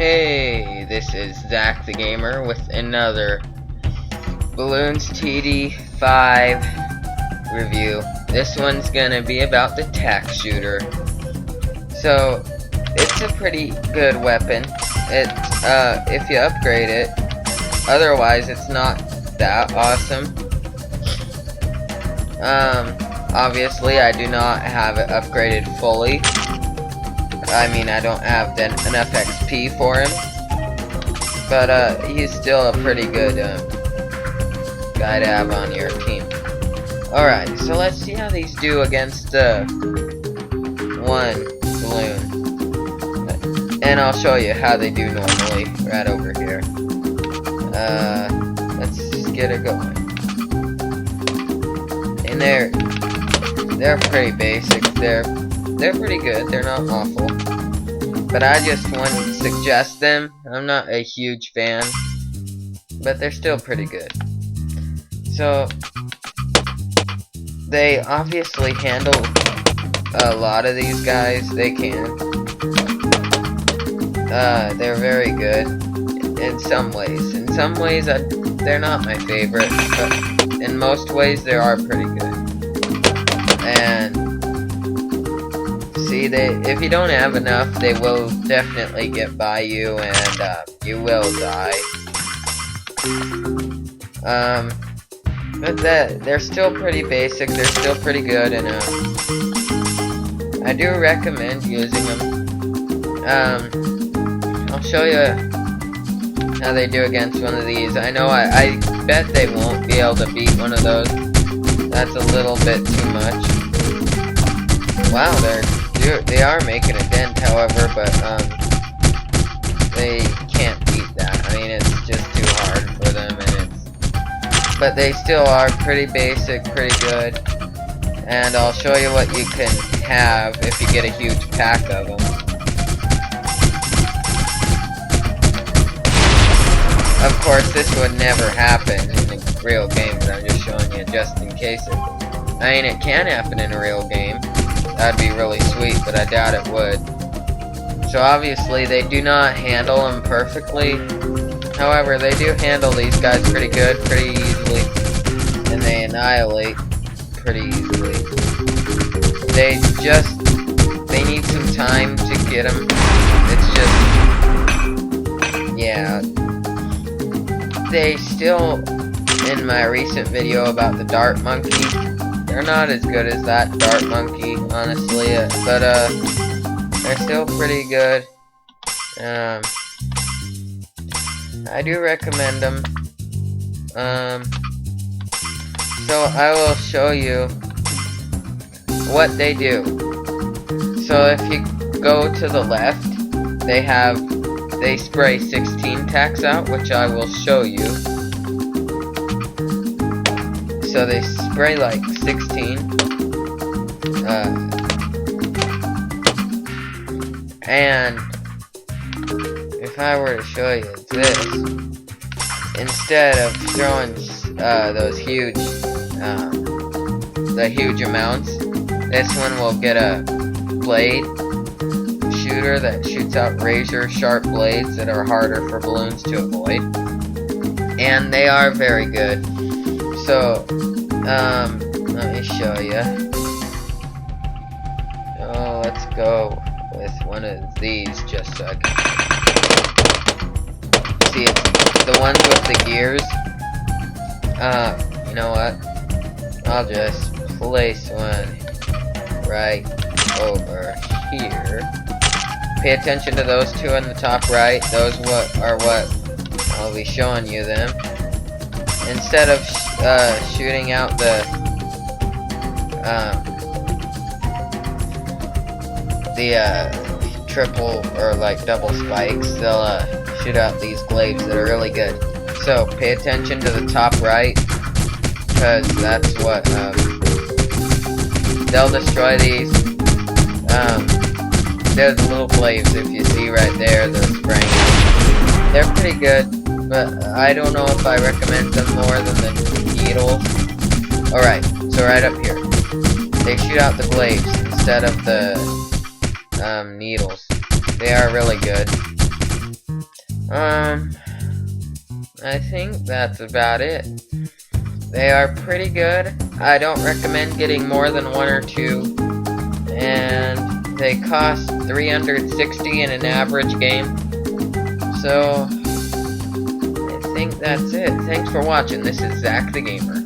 Hey, this is Zach the Gamer with another Bloons TD5 review. This one's gonna be about the Tack shooter. So, it's a pretty good weapon. It's, if you upgrade it. Otherwise, it's not that awesome. Obviously, I do not have it upgraded fully. I mean, I don't have enough XP for him, but he's still a pretty good guy to have on your team. Alright, so let's see how these do against one balloon, and I'll show you how they do normally right over here. Let's just get it going. And they're pretty basic. They're pretty good. They're not awful. But I just wouldn't suggest them. I'm not a huge fan. But they're still pretty good. So, they obviously handle a lot of these guys. They can. They're very good in some ways. In some ways, they're not my favorite. But in most ways, they are pretty good. And see, if you don't have enough, they will definitely get by you, and you will die. But they're still pretty basic. They're still pretty good, and I do recommend using them. I'll show you how they do against one of these. I know I bet they won't be able to beat one of those. That's a little bit too much. Wow, they are making a dent, however, but they can't beat that. I mean, it's just too hard for them, but they still are pretty basic, pretty good. And I'll show you what you can have if you get a huge pack of them. Of course, this would never happen in a real game, but I'm just showing you just in case I mean, it can happen in a real game. That'd be really sweet, but I doubt it would. So obviously, they do not handle them perfectly. However, they do handle these guys pretty good, pretty easily. And they annihilate pretty easily. They need some time to get them. It's just, yeah. They still, in my recent video about the dart monkey, they're not as good as that dart monkey, honestly, but they're still pretty good. I do recommend them. So I will show you what they do. So if you go to the left, they spray 16 tacks out, which I will show you. So they spray like 16. And if I were to show you this, instead of throwing those huge, the huge amounts, this one will get a blade shooter that shoots out razor sharp blades that are harder for balloons to avoid. And they are very good. So, let me show you. Oh, let's go with one of these just so I can see it. The ones with the gears. You know what? I'll just place one right over here. Pay attention to those two in the top right. Those are what I'll be showing you them. Instead of shooting out the triple or like double spikes, they'll shoot out these glaives that are really good. So pay attention to the top right, because that's what they'll destroy these. There's the little glaives, if you see right there, they're spraying. They're pretty good, but I don't know if I recommend them more than the needles. Alright, so right up here, they shoot out the glaives instead of the needles. They are really good. I think that's about it. They are pretty good. I don't recommend getting more than one or two. And they cost $360 in an average game. So, I think that's it. Thanks for watching. This is Zach the Gamer.